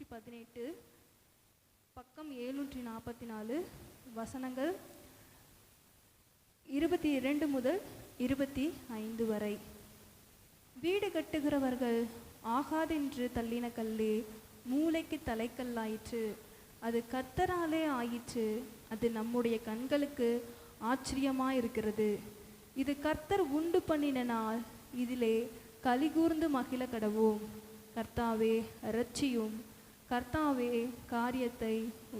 118 பக்கம் 744 வசனங்கள் 22 முதல் 25 வரை. வீடு கட்டுகிறவர்கள் ஆகாதென்று தள்ளின கல்லே மூளைக்கு தலைக்கல்லாயிற்று. அது கர்த்தராலே ஆயிற்று. அது நம்முடைய கண்களுக்கு ஆச்சரியமாயிருக்கிறது. இது கர்த்தர் உண்டு பண்ணின நாள், இதிலே கலிகூர்ந்து மகிழ கடவோம். கர்த்தாவே இரட்சியும், கர்த்தாவே காரியத்தை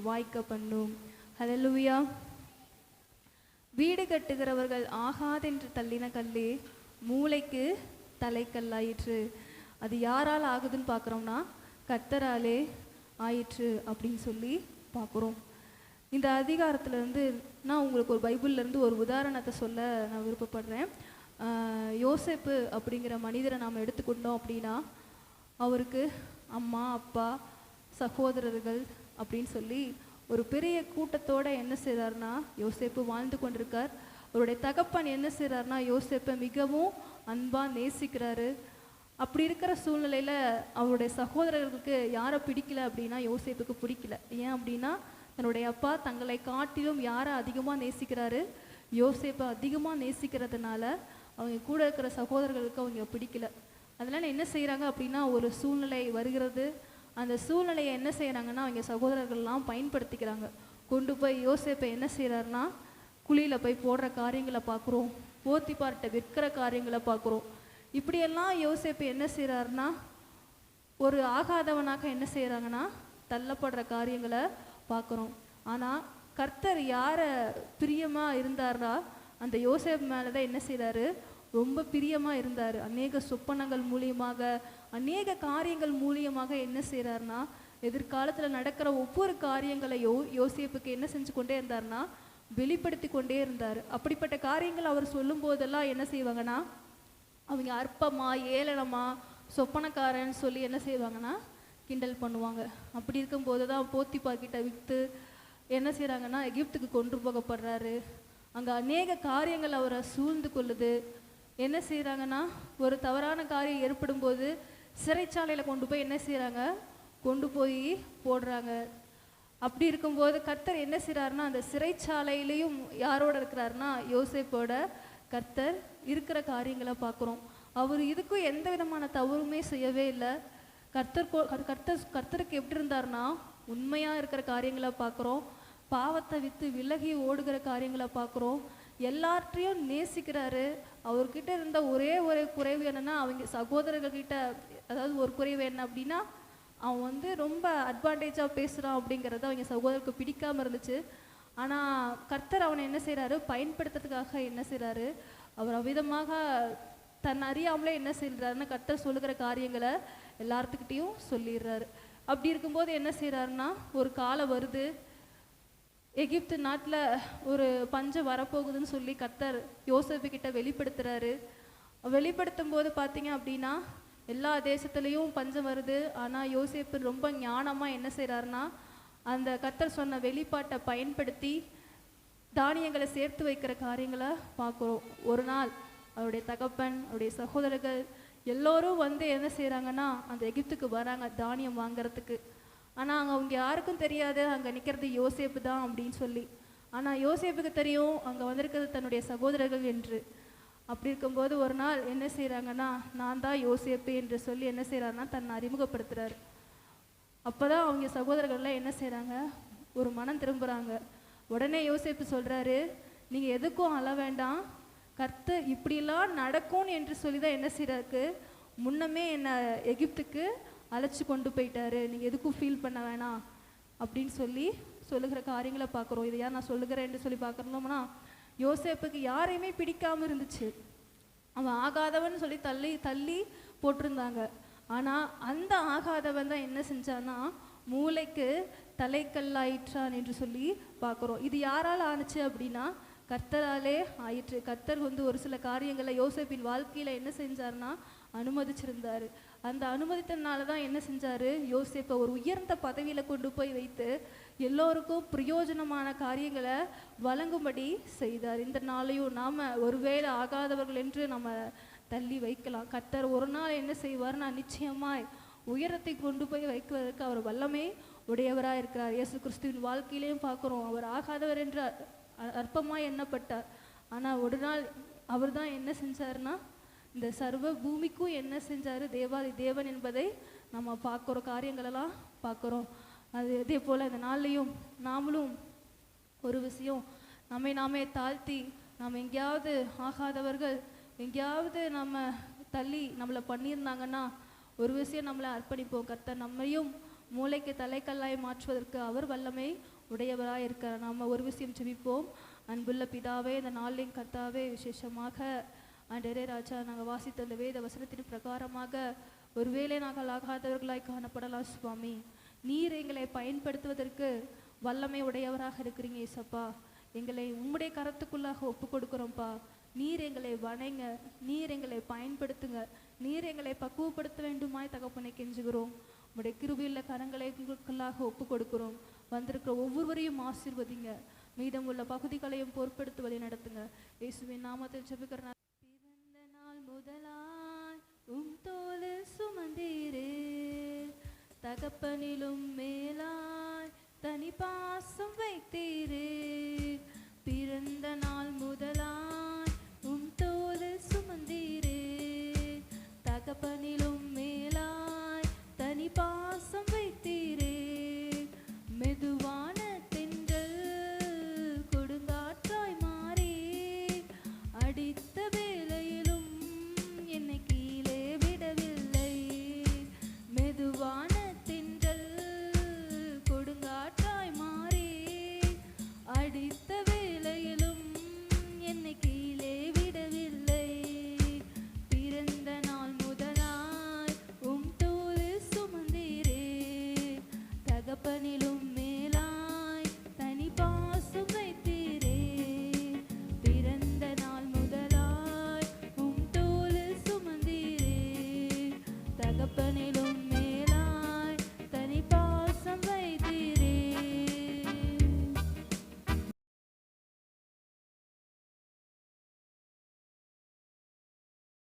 வாய்க்க பண்ணும். ஹல்லேலூயா. வீடு கட்டுகிறவர்கள் ஆகாதென்று தள்ளின கல்லே மூளைக்கு தலைக்கல்லாயிற்று. அது யாரால் ஆகுதுன்னு பார்க்குறோம்னா கர்த்தராலே ஆயிற்று அப்படின்னு சொல்லி பார்க்குறோம். இந்த அதிகாரத்திலேருந்து நான் உங்களுக்கு ஒரு பைபிள்லேருந்து ஒரு உதாரணத்தை சொல்ல நான் விருப்பப்படுறேன். யோசேப்பு அப்படிங்கிற மனிதரை நாம் எடுத்துக்கொண்டோம் அப்படின்னா அவருக்கு அம்மா, அப்பா, சகோதரர்கள் அப்படின்னு சொல்லி ஒரு பெரிய கூட்டத்தோடு என்ன செய்கிறார்னா யோசேப்பு வாழ்ந்து கொண்டிருக்கார். அவருடைய தகப்பன் என்ன செய்கிறார்னா யோசேப்பை மிகவும் அன்பாக நேசிக்கிறாரு. அப்படி இருக்கிற சூழ்நிலையில் அவருடைய சகோதரர்களுக்கு யாரை பிடிக்கல அப்படின்னா யோசேப்புக்கு பிடிக்கல. ஏன் அப்படின்னா தன்னுடைய அப்பா தங்களை காட்டிலும் யாரை அதிகமாக நேசிக்கிறாரு, யோசேப்பை அதிகமாக நேசிக்கிறதுனால அவங்க கூட இருக்கிற சகோதரர்களுக்கு அவங்க பிடிக்கல. அதனால் என்ன செய்கிறாங்க அப்படின்னா ஒரு சூழ்நிலை வருகிறது. அந்த சூழ்நிலையை என்ன செய்கிறாங்கன்னா அவங்க சகோதரர்கள்லாம் பயன்படுத்திக்கிறாங்க. கொண்டு போய் யோசேப்பை என்ன செய்கிறாருன்னா குழியில் போய் போடுற காரியங்களை பார்க்குறோம், போத்திபார்ட்ட விற்கிற காரியங்களை பார்க்குறோம். இப்படியெல்லாம் யோசேப்பு என்ன செய்கிறாருன்னா ஒரு ஆகாதவனாக என்ன செய்கிறாங்கன்னா தள்ளப்படுற காரியங்களை பார்க்குறோம். ஆனால் கர்த்தர் யாரை பிரியமாக இருந்தார்னா அந்த யோசேப்பு மேலே தான் என்ன செய்கிறாரு, ரொம்ப பிரியமாக இருந்தார். அநேக சொப்பனங்கள் மூலியமாக, அநேக காரியங்கள் மூலியமாக என்ன செய்கிறாருன்னா எதிர்காலத்தில் நடக்கிற ஒவ்வொரு காரியங்களையும் யோசேப்புக்கு என்ன செஞ்சு கொண்டே இருந்தார்னா வெளிப்படுத்தி கொண்டே இருந்தார். அப்படிப்பட்ட காரியங்கள் அவர் சொல்லும் போதெல்லாம் என்ன செய்வாங்கன்னா அவங்க அற்பமா, ஏளனமா, சொப்பனக்காரன்னு சொல்லி என்ன செய்வாங்கன்னா கிண்டல் பண்ணுவாங்க. அப்படி இருக்கும்போது தான் போத்திபார்கிட்ட விற்று என்ன செய்கிறாங்கன்னா எகிப்துக்கு கொண்டு போகப்படுறாரு. அங்கே அநேக காரியங்கள் அவரை சூழ்ந்து கொள்ளுது. என்ன செய்கிறாங்கன்னா ஒரு தவறான காரியம் ஏற்படும் போது சிறைச்சாலையில் கொண்டு போய் என்ன செய்கிறாங்க, கொண்டு போய் போடுறாங்க. அப்படி இருக்கும்போது கர்த்தர் என்ன செய்கிறாருன்னா அந்த சிறைச்சாலையிலையும் யாரோட இருக்கிறாருன்னா யோசேப்போட கர்த்தர் இருக்கிற காரியங்களை பார்க்குறோம். அவர் இதுக்கும் எந்த விதமான தவறுமே செய்யவே இல்லை. கர்த்தருக்கு எப்படி இருந்தார்னா உண்மையாக இருக்கிற காரியங்களை பார்க்குறோம். பாவத்தை விற்று விலகி ஓடுகிற காரியங்களை பார்க்குறோம். எல்லாற்றையும் நேசிக்கிறாரு. அவர்கிட்ட இருந்த ஒரே ஒரு குறைவு என்னன்னா அவங்க சகோதரர்கள்கிட்ட, அதாவது ஒரு குறைவு என்ன அப்படின்னா அவன் ரொம்ப அட்வான்டேஜாக பேசுகிறான் அப்படிங்கிறது அவங்க சகோதரருக்கு பிடிக்காமல் இருந்துச்சு. ஆனால் கர்த்தர் அவனை என்ன செய்கிறாரு, பயன்படுத்துறதுக்காக என்ன செய்கிறாரு, அவர் அவ்விதமாக தன் அறியாமலே என்ன செய்கிறாருன்னா கர்த்தர் சொல்லுகிற காரியங்களை எல்லாத்துக்கிட்டையும் சொல்லிடுறாரு. அப்படி இருக்கும்போது என்ன செய்கிறாருன்னா ஒரு காலம் வருது, எகிப்து நாட்டில் ஒரு பஞ்சம் வரப்போகுதுன்னு சொல்லி கர்த்தர் யோசேப்புக்கிட்ட வெளிப்படுத்துகிறாரு. வெளிப்படுத்தும் போது பார்த்தீங்க அப்படின்னா எல்லா தேசத்துலேயும் பஞ்சம் வருது. ஆனால் யோசேப்பு ரொம்ப ஞானமாக என்ன செய்கிறாருன்னா அந்த கர்த்தர் சொன்ன வெளிப்பாட்டை பயன்படுத்தி தானியங்களை சேர்த்து வைக்கிற காரியங்களை பார்க்குறோம். ஒரு நாள் அவருடைய தகப்பன், அவருடைய சகோதரர்கள் எல்லோரும் என்ன செய்கிறாங்கன்னா அந்த எகிப்துக்கு வராங்க தானியம் வாங்கிறதுக்கு. ஆனால் அங்கே அவங்க யாருக்கும் தெரியாது அங்கே நிற்கிறது யோசேப்பு தான் அப்படின்னு சொல்லி. ஆனால் யோசேப்புக்கு தெரியும் அங்கே வந்திருக்கிறது தன்னுடைய சகோதரர்கள் என்று. அப்படி இருக்கும்போது ஒரு நாள் என்ன செய்கிறாங்கன்னா நான் தான் யோசேப்பு என்று சொல்லி என்ன செய்கிறாருன்னா தன்னை அறிமுகப்படுத்துகிறார். அப்போ தான் அவங்க சகோதரர்கள்லாம் என்ன செய்கிறாங்க, ஒரு மனம் திரும்புகிறாங்க. உடனே யோசேப்பு சொல்கிறாரு, நீங்கள் எதுக்கும் அழ வேண்டாம், கர்த்தர் இப்படிலாம் நடக்கும் என்று சொல்லி தான் என்ன செய்கிறாருக்கு, முன்னமே என்னை எகிப்துக்கு அழைச்சி கொண்டு போயிட்டாரு, நீங்கள் எதுக்கும் ஃபீல் பண்ண வேணாம் அப்படின்னு சொல்லி சொல்லுகிற காரியங்களை பார்க்குறோம். இது யார் நான் சொல்லுகிறேன்னு சொல்லி பார்க்குறோம்னா யோசேப்புக்கு யாரையுமே பிடிக்காமல் இருந்துச்சு. அவன் ஆகாதவன் சொல்லி தள்ளி தள்ளி போட்டிருந்தாங்க. ஆனால் அந்த ஆகாதவன் தான் என்ன செஞ்சான்னா மூளைக்கு தலைக்கல்லாயிற்றான் என்று சொல்லி பார்க்குறோம். இது யாரால் ஆணுச்சு அப்படின்னா கர்த்தராலே ஆயிற்று. கர்த்தர் ஒரு சில காரியங்களை யோசேப்பின் வாழ்க்கையில் என்ன செஞ்சார்னா அனுமதிச்சிருந்தார். அந்த அனுமதித்தனால தான் என்ன செஞ்சார், யோசேப்பை ஒரு உயர்ந்த பதவியில் கொண்டு போய் வைத்து எல்லோருக்கும் பிரயோஜனமான காரியங்களை வழங்கும்படி செய்தார். இந்த நாளையும் நாம் ஒருவேளை ஆகாதவர்கள் என்று நம்ம தள்ளி வைக்கலாம். கர்த்தர் ஒரு நாள் என்ன செய்வார்னா நிச்சயமாய் உயரத்தை கொண்டு போய் வைக்குவதற்கு அவர் வல்லமை உடையவராக இருக்கிறார். இயேசு கிறிஸ்துவின் வாழ்க்கையிலையும் பார்க்குறோம், அவர் ஆகாதவர் என்று அற்பமாக எண்ணப்பட்டார். ஆனால் ஒரு நாள் அவர் தான் என்ன செஞ்சார்னா இந்த சர்வ பூமிக்கும் என்ன செஞ்சார், தேவாதி தேவன் என்பதை நம்ம பார்க்குறோம், காரியங்களெல்லாம் பார்க்குறோம். அது இதே போல் இந்த நாள்லையும் நாமளும் ஒரு விஷயம் நம்மை நாமே தாழ்த்தி, நம்ம எங்கேயாவது ஆகாதவர்கள் எங்கேயாவது நம்ம தள்ளி நம்மளை பண்ணியிருந்தாங்கன்னா ஒரு விஷயம் நம்மளை அர்ப்பணிப்போம். கர்த்தர் நம்மையும் மூளைக்கு தலைக்கல்லாய் மாற்றுவதற்கு அவர் வல்லமை உடையவராக இருக்கிறார். நம்ம ஒரு விஷயம் ஜெபிப்போம். அன்புள்ள பிதாவே, இந்த நாளின் கர்த்தாவே, விசேஷமாக ஆண்டவரே ராஜா, நாங்கள் வாசித்த அந்த வேத வசனத்தின் பிரகாரமாக ஒருவேளை நாங்கள் ஆகாதவர்களாய் காணப்படலாம் சுவாமி. நீர் எங்களை பயன்படுத்துவதற்கு வல்லமை உடையவராக இருக்கிறீங்க ஏசப்பா. எங்களை உம்முடைய கரத்துக்குள்ளாக ஒப்பு கொடுக்குறோம்ப்பா. நீர் எங்களை வணங்க, நீர் எங்களை பயன்படுத்துங்க, நீர் எங்களை பக்குவப்படுத்த வேண்டுமாய் தகப்பனை கெஞ்சுகிறோம். உம்முடைய கிருபையுள்ள கரங்களுக்குள்ளாக ஒப்பு கொடுக்கிறோம். வந்திருக்கிற ஒவ்வொருவரையும் ஆசீர்வதிங்க, மீதமுள்ள பகுதிகளையும் பொறுப்படுத்துவதை நடத்துங்க. இயேசுவின் நாமத்தில் ஜெபிக்கிறேன். பிறந்த நாள் முதலாய் உம் தோளில் சுமந்தீரே, தகப்பனிலும் மேலாய் தனி பாசம் வைத்தீரே. பிறந்த நாள் முதலாய் உம் தோளில் சுமந்தீரே, தகப்பனிலும்